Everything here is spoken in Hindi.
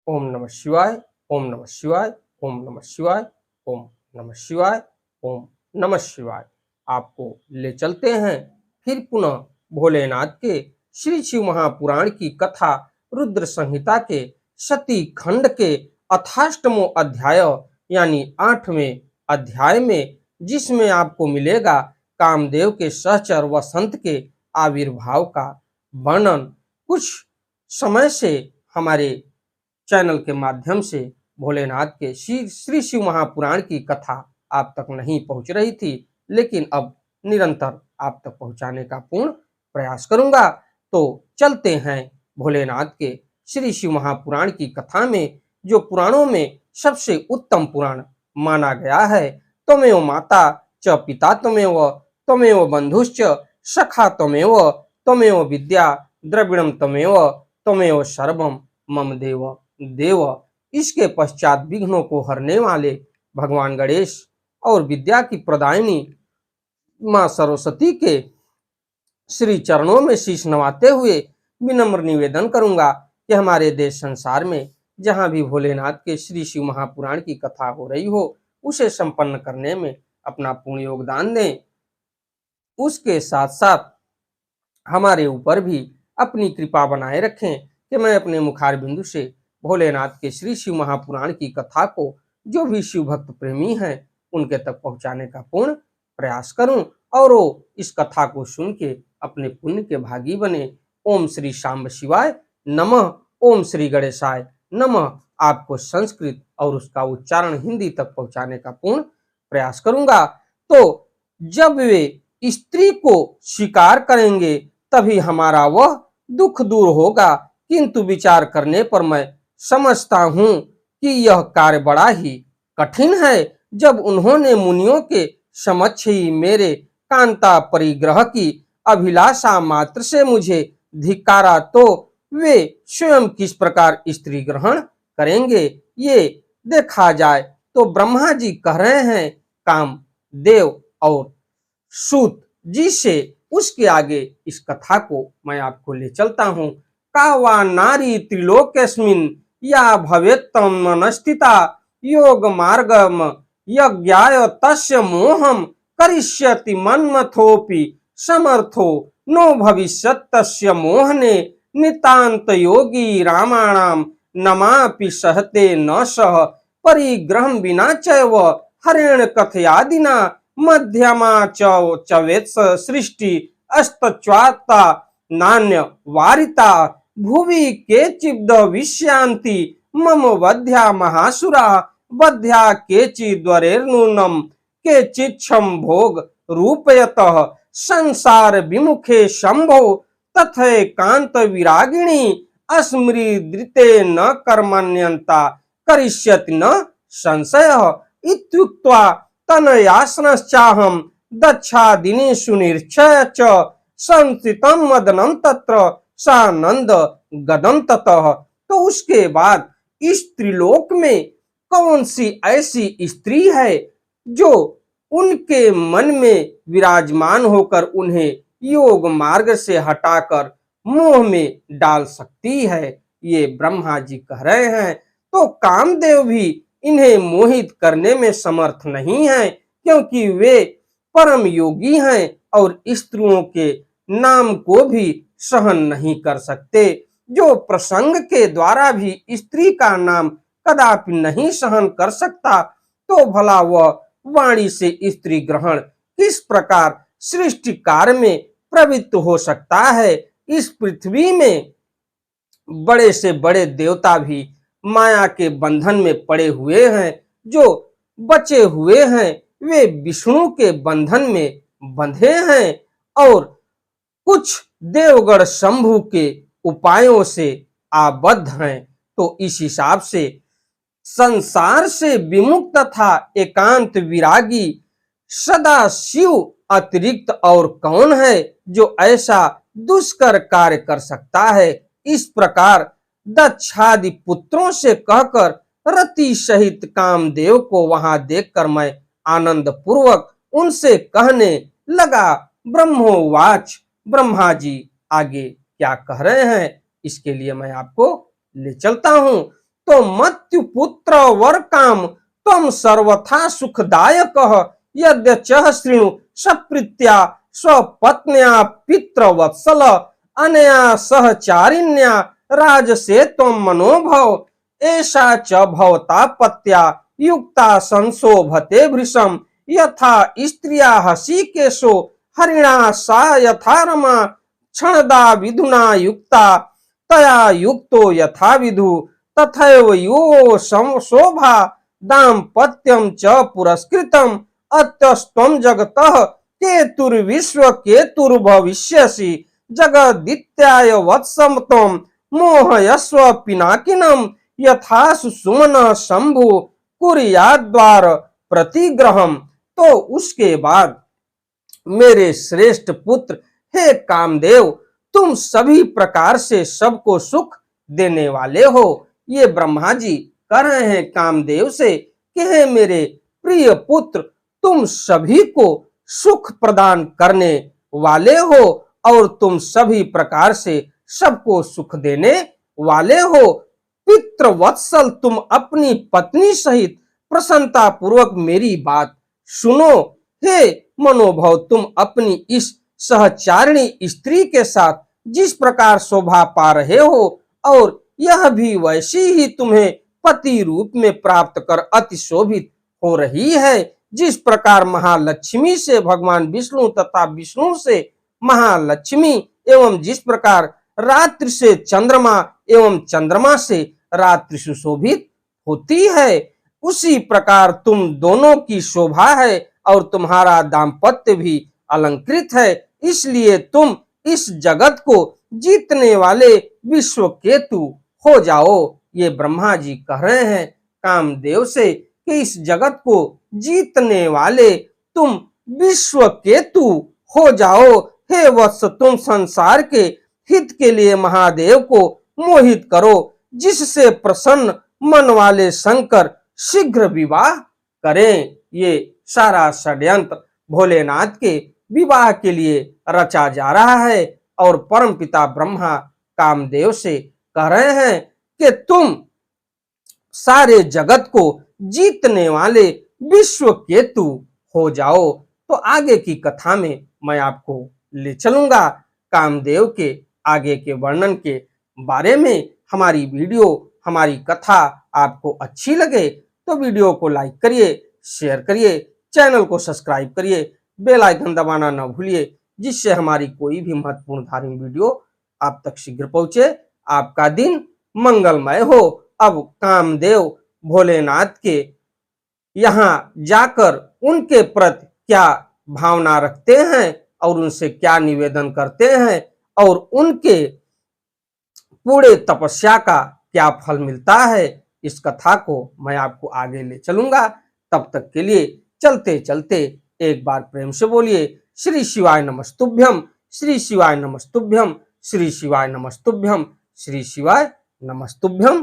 ओम नमः शिवाय, ओम नमः शिवाय, ओम नमः शिवाय, ओम नमः शिवाय, ओम नमः शिवाय। आपको ले चलते हैं फिर पुनः भोलेनाथ के श्री शिव महापुराण की कथा रुद्र संहिता के सती खंड के अथाष्टमो अध्याय यानी 8वें अध्याय में, जिसमें आपको मिलेगा कामदेव के सहचर वसंत के आविर्भाव का वर्णन। कुछ समय से हमारे चैनल के माध्यम से भोलेनाथ के श्री शिव महापुराण की कथा आप तक नहीं पहुंच रही थी, लेकिन अब निरंतर आप तक पहुंचाने का पूर्ण प्रयास करूंगा। तो चलते हैं भोलेनाथ के श्री शिव महापुराण की कथा में, जो पुराणों में सबसे उत्तम पुराण माना गया है। त्वमेव माता च पिता त्वमेव, त्वमेव बंधुश्च सखा त्वमेव, त्वमेव विद्या द्रविणम त्वमेव, त्वमेव सर्वम मम देव देव। इसके पश्चात विघ्नों को हरने वाले भगवान गणेश और विद्या की प्रदायिनी मां सरस्वती के श्री चरणों में शीश नवाते हुए विनम्र निवेदन करूंगा कि हमारे देश संसार में जहां भी भोलेनाथ के श्री शिव महापुराण की कथा हो रही हो, उसे संपन्न करने में अपना पूर्ण योगदान दें। उसके साथ साथ हमारे ऊपर भी अपनी कृपा बनाए रखें कि मैं अपने मुखार बिंदु से भोलेनाथ के श्री शिव महापुराण की कथा को जो भी शिव भक्त प्रेमी हैं उनके तक पहुंचाने का पूर्ण प्रयास करूं और वो इस कथा को सुन के अपने पुण्य के भागी बने। ओम श्री शांब शिवाय नमः, ओम श्री गणेशाय नमः। आपको संस्कृत और उसका उच्चारण हिंदी तक पहुंचाने का पूर्ण प्रयास करूंगा। तो जब वे स्त्री को स्वीकार करेंगे तभी हमारा वह दुख दूर होगा, किंतु विचार करने पर मैं समझता हूं कि यह कार्य बड़ा ही कठिन है। जब उन्होंने मुनियों के समक्ष ही मेरे कांता परिग्रह की अभिलाषा मात्र से मुझे धिक्कारा, तो वे स्वयं किस प्रकार स्त्री ग्रहण करेंगे ये देखा जाए। तो ब्रह्मा जी कह रहे हैं काम देव और सूत जी से। उसके आगे इस कथा को मैं आपको ले चलता हूं। का वा नारी त्रिलोकेस्मिन् या भवेत्तम मनस्थिता योग मार्गम यज्ञाय तस्य मोहम करिष्यति मन्मथोपि समर्थो नो भविष्यत् तस्य मोहने नितांत योगी रामाणाम नमापि सहते न सह परिग्रहं विना चैव हरेण कथयादिना मध्यमा चवेत्स सृष्टि अस्तच्वाता नान्य वारिता भुवि केचिद् विश्यांति मम वध्या महासुरा बध्या केचिद्वरेर्नूनम केचिच्छं भोग रूपयतः संसार विमुखे शंभो तथैकांत विरागिणी अस्मृदृते न कर्मण्यन्ता करिष्यति न संशयः इत्युक्त्वा तनयासनश्चाहं दक्षादिनेषु निरीक्षय च संस्थितं मदनं तत्र सानंद गदं ततः। तो उसके बाद इस त्रिलोक में कौन सी ऐसी स्त्री है जो उनके मन में विराजमान होकर उन्हें योग मार्ग से हटाकर मोह में डाल सकती है, ये ब्रह्मा जी कह रहे हैं। तो कामदेव भी इन्हें मोहित करने में समर्थ नहीं है, क्योंकि वे परम योगी हैं और स्त्रियों के नाम को भी सहन नहीं कर सकते। जो प्रसंग के द्वारा भी स्त्री का नाम कदापि नहीं सहन कर सकता, तो भला वह वाणी से स्त्री ग्रहण किस प्रकार सृष्टि कार्य में प्रवृत्त हो सकता है। इस पृथ्वी में बड़े से बड़े देवता भी माया के बंधन में पड़े हुए हैं। जो बचे हुए हैं वे विष्णु के बंधन में बंधे हैं और कुछ देवगण शंभु के उपायों से आबद्ध हैं। तो इस हिसाब से संसार से विमुक्त तथा एकांत विरागी सदा शिव अतिरिक्त और कौन है जो ऐसा दुष्कर कार्य कर सकता है। इस प्रकार दक्षादि पुत्रों से कहकर रति सहित कामदेव को वहां देखकर मैं आनंद पूर्वक उनसे कहने लगा। ब्रह्मोवाच, ब्रह्मा जी आगे क्या कह रहे हैं इसके लिए मैं आपको ले चलता हूं। तो मत्यु पुत्र वर काम तम सर्वथा सुखदायकः यद्यचः शृणु सप्रीत्या स्वपत्न्या पितृवत्सल अनया सहचारिण्या राजसे त्वं मनोभव एषा च भवता पत्या युक्ता संशोभते भृशं यथा स्त्रिया हसिकेशो हरिणा सा यथा रमा क्षणदा विधुना युक्ता तया युक्तो यथा विधु तथैव यो शोभा दाम्पत्यं च पुरस्कृतम् अत्यस्त्वं जगतः केतुर्विश्व केतुर्भविष्यसि जगदित्याय वत्सं त्वं मोहयस्व पिनाकिनं यथा सुमन शंभु कुर्याद्वार प्रतिग्रहम। तो उसके बाद मेरे श्रेष्ठ पुत्र हे कामदेव, तुम सभी प्रकार से सबको सुख देने वाले हो। ये ब्रह्मा जी कह रहे हैं कामदेव से कि हे मेरे प्रिय पुत्र, तुम सभी को सुख प्रदान करने वाले हो और तुम सभी प्रकार से सबको सुख देने वाले हो। पितृवत्सल, तुम अपनी पत्नी सहित प्रसन्नता पूर्वक मेरी बात सुनो। हे मनोभव, तुम अपनी इस सहचारिणी स्त्री के साथ जिस प्रकार शोभा पा रहे हो और यह भी वैसी ही तुम्हें पति रूप में प्राप्त कर अति शोभित हो रही है जिस प्रकार महालक्ष्मी से भगवान विष्णु तथा विष्णु से महालक्ष्मी एवं जिस प्रकार रात्रि से चंद्रमा एवं चंद्रमा से रात्रि सुशोभित होती है, उसी प्रकार तुम दोनों की शोभा है और तुम्हारा दाम्पत्य भी अलंकृत है। इसलिए तुम इस जगत को जीतने वाले विश्व केतु हो जाओ। ये ब्रह्मा जी कह रहे हैं कामदेव से कि इस जगत को जीतने वाले तुम विश्व केतु हो जाओ। हे वत्स, तुम संसार के हित के लिए महादेव को मोहित करो, जिससे प्रसन्न मन वाले शंकर शीघ्र विवाह करें। ये सारा षड्यंत्र भोलेनाथ के विवाह के लिए रचा जा रहा है और परमपिता ब्रह्मा कामदेव से कह रहे हैं कि तुम सारे जगत को जीतने वाले विश्व केतु हो जाओ। तो आगे की कथा में मैं आपको ले चलूंगा कामदेव के आगे के वर्णन के बारे में। हमारी वीडियो, हमारी कथा आपको अच्छी लगे तो वीडियो को लाइक करिए, शेयर करिए, चैनल को सब्सक्राइब करिए, बेल आइकन दबाना न भूलिए, जिससे हमारी कोई भी महत्वपूर्ण धार्मिक वीडियो आप तक शीघ्र पहुंचे। आपका दिन मंगलमय हो। अब कामदेव भोलेनाथ के यहाँ जाकर उनके प्रति क्या भावना रखते हैं और उनसे क्या निवेदन करते हैं और उनके पूरे तपस्या का क्या फल मिलता है, इस कथा को मैं आपको आगे ले चलूंगा। तब तक के लिए चलते चलते एक बार प्रेम से बोलिए श्री शिवाय नमस्तुभ्यम, श्री शिवाय नमस्तुभ्यम, श्री शिवाय नमस्तुभ्यम, श्री शिवाय नमस्तुभ्यम।